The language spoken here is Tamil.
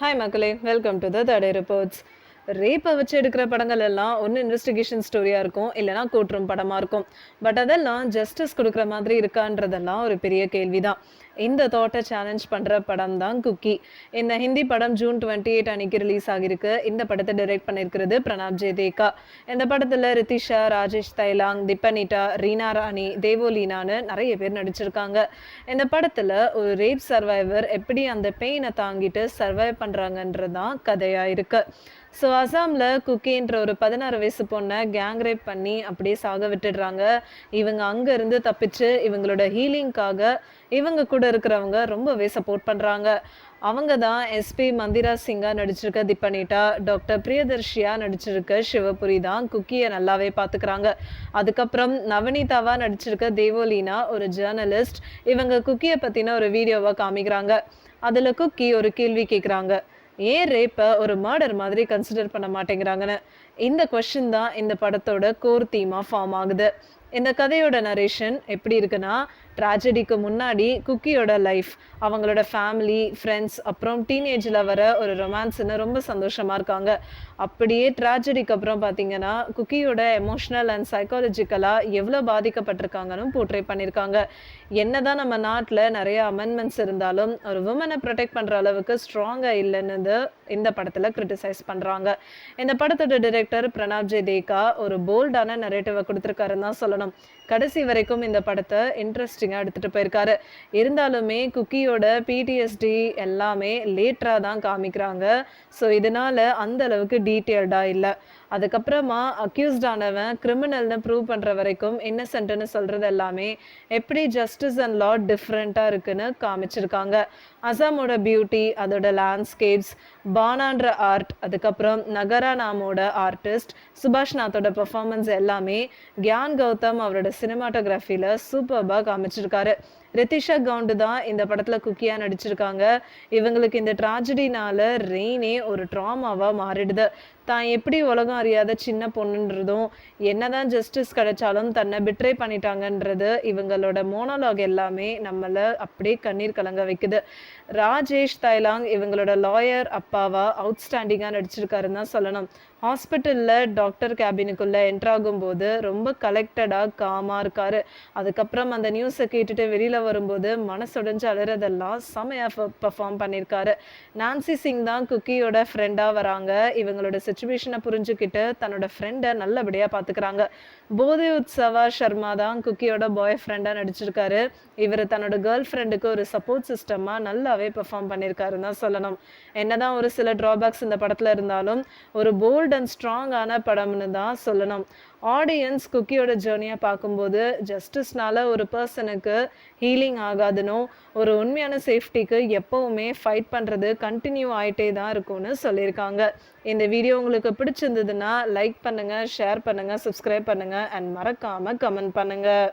ஹாய் மக்களே, வெல்கம் டு த தடை ரிப்போர்ட்ஸ். ரேப்பை வச்சு எடுக்கிற படங்கள் எல்லாம் ஒன்று இன்வெஸ்டிகேஷன் ஸ்டோரியாக இருக்கும், இல்லைனா கோர்ட்ரூம் படமாக இருக்கும். பட் அதெல்லாம் ஜஸ்டிஸ் கொடுக்குற மாதிரி இருக்கான்றதெல்லாம் ஒரு பெரிய கேள்விதான். இந்த தாட்டை சேலஞ்ச் பண்ணுற படம் தான் குக்கி. இந்த ஹிந்தி படம் ஜூன் 28 அன்னைக்கு ரிலீஸ் ஆகிருக்கு. இந்த படத்தை டைரக்ட் பண்ணியிருக்கிறது பிரணாப் ஜெயதேக்கா. இந்த படத்தில் ரித்திஷா, ராஜேஷ் தைலாங், திப்பனிட்டா, ரீனா ராணி, தேவோலீனான்னு நிறைய பேர் நடிச்சிருக்காங்க. இந்த படத்தில் ஒரு ரேப் சர்வைவர் எப்படி அந்த பெயினை தாங்கிட்டு சர்வைவ் பண்ணுறாங்கன்றது தான் கதையாக இருக்கு. ஸோ அசாமில் குக்கின்ற ஒரு 16 வயசு பொண்ணை கேங் ரேப் பண்ணி அப்படியே சாக விட்டுடுறாங்க. இவங்க அங்கேருந்து தப்பிச்சு இவங்களோட ஹீலிங்காக இவங்க கூட இருக்கிறவங்க ரொம்பவே சப்போர்ட் பண்ணுறாங்க. அவங்க தான் எஸ்பி மந்திரா சிங்கா நடிச்சிருக்க திப்பனிட்டா, டாக்டர் பிரியதர்ஷியா நடிச்சிருக்க சிவபுரி தான் குக்கியை நல்லாவே பார்த்துக்கிறாங்க. அதுக்கப்புறம் நவனிதாவா நடிச்சிருக்க தேவோலீனா ஒரு ஜேர்னலிஸ்ட். இவங்க குக்கியை பற்றின ஒரு வீடியோவை காமிக்கிறாங்க. அதில் குக்கி ஒரு கேள்வி கேட்குறாங்க, ஏன் ரேப்பை ஒரு மர்டர் மாதிரி கன்சிடர் பண்ண மாட்டேங்கிறாங்கன்னு. இந்த கொஸ்டின் தான் இந்த படத்தோட கோர் தீமாக ஃபார்ம் ஆகுது. இந்த கதையோட நரேஷன் எப்படி இருக்குன்னா, ட்ராஜடிக்கு முன்னாடி குக்கியோட லைஃப், அவங்களோட ஃபேமிலி, ஃப்ரெண்ட்ஸ், அப்புறம் டீனேஜில் வர ஒரு ரொமான்ஸ்ன்னு ரொம்ப சந்தோஷமாக இருக்காங்க. அப்படியே ட்ராஜடிக்கு அப்புறம் பார்த்தீங்கன்னா குக்கியோட எமோஷ்னல் அண்ட் சைக்காலஜிக்கலாக எவ்வளோ பாதிக்கப்பட்டிருக்காங்கன்னு போர்ட்ரே பண்ணியிருக்காங்க. என்னதான் நம்ம நாட்டில் நிறைய அமெண்ட்மெண்ட்ஸ் இருந்தாலும் ஒரு உமனை ப்ரொடெக்ட் பண்ணுற அளவுக்கு ஸ்ட்ராங்காக இல்லைன்னு இந்த படத்தில் கிரிட்டிசைஸ் பண்ணுறாங்க. இந்த படத்தோட டைரக்டர் பிரணாப் ஜெயதேக்கா ஒரு போல்டான நரேட்டிவை கொடுத்துருக்காருன்னு தான் சொல்லணும். கடைசி வரைக்கும் இந்த படத்தை இன்ட்ரெஸ்டிங்காக எடுத்துகிட்டு போயிருக்காரு. இருந்தாலுமே குக்கியோட பிடிஎஸ்டி எல்லாமே லேட்டராக தான் காமிக்கிறாங்க. ஸோ இதனால் அந்த அளவுக்கு டீட்டெயில்டாக இல்லை. அதுக்கப்புறமா அக்யூஸ்டானவன் கிரிமினல்னு ப்ரூவ் பண்ணுற வரைக்கும் இன்னசென்ட்னு சொல்கிறது எல்லாமே எப்படி ஜஸ்டிஸ் அண்ட் லா டிஃப்ரெண்ட்டாக இருக்குன்னு காமிச்சிருக்காங்க. அசாமோட பியூட்டி, அதோட லேண்ட்ஸ்கேப்ஸ், பானான்ற ஆர்ட், அதுக்கப்புறம் நகரா நாமோட ஆர்டிஸ்ட், சுபாஷ் நாத்தோட பெர்ஃபார்மன்ஸ் எல்லாமே கியான் கௌதம் அவரோட சினிமாட்டோகிராஃபியில் சூப்பர்பாக காமிச்சிருக்காரு. ரித்திஷா கவுண்டு தான் இந்த படத்தில் குக்கியாக நடிச்சிருக்காங்க. இவங்களுக்கு இந்த ட்ராஜடினால ரெயினே ஒரு ட்ராமாவாக மாறிடுது. தான் எப்படி உலகம் அறியாத சின்ன பொண்ணுன்றதும் என்னதான் ஜஸ்டிஸ் கிடைச்சாலும் தன்னை பிட்ரே பண்ணிட்டாங்கன்றது இவங்களோட மோனோலாக் எல்லாமே நம்மளை அப்படியே கண்ணீர் கலங்க வைக்குது. ராஜேஷ் தைலாங் இவங்களோட லாயர் அப்பாவா அவுட்ஸ்டாண்டிங்காக நடிச்சிருக்காருன்னு தான் சொல்லணும். ஹாஸ்பிட்டலில் டாக்டர் கேபினுக்குள்ளே என்ட்ராகும்போது ரொம்ப கலெக்டடாக காமாக இருக்காரு. அதுக்கப்புறம் அந்த நியூஸை கேட்டுட்டு வெளியில் வரும்போது மனசுடைஞ்சு அழுறதெல்லாம் செமையாக பர்ஃபார்ம் பண்ணியிருக்காரு. நான்சி சிங் தான் குக்கியோட ஃப்ரெண்டாக வராங்க. இவங்களோட சுச்சுவேஷனை புரிஞ்சுக்கிட்டு தன்னோட ஃப்ரெண்டை நல்லபடியாக பார்த்துக்கிறாங்க. போதி உத்சவா சர்மா தான் குக்கியோட பாய் ஃப்ரெண்டாக நடிச்சிருக்காரு. இவர் தன்னோட கேர்ள் ஃப்ரெண்டுக்கு ஒரு சப்போர்ட் சிஸ்டமாக நல்லாவே பெர்ஃபார்ம் பண்ணியிருக்காருன்னு தான் சொல்லணும். என்னதான் ஒரு சில ட்ராபேக்ஸ் இந்த படத்தில் இருந்தாலும் ஒரு போல்ட் அண்ட் ஸ்ட்ராங்கான படம்னு தான் சொல்லணும். ஆடியன்ஸ் குக்கியோட ஜேர்னியை பார்க்கும்போது ஜஸ்டிஸ்னால ஒரு பர்சனுக்கு ஹீலிங் ஆகாதுன்னு, ஒரு உண்மையான சேஃப்டிக்கு எப்போவுமே ஃபைட் பண்ணுறது கண்டினியூ ஆகிட்டே தான் இருக்கும்னு சொல்லியிருக்காங்க. இந்த வீடியோ உங்களுக்கு பிடிச்சிருந்ததுன்னா லைக் பண்ணுங்கள், ஷேர் பண்ணுங்கள், சப்ஸ்கிரைப் பண்ணுங்கள் அண்ட் மறக்காமல் கமெண்ட் பண்ணுங்கள்.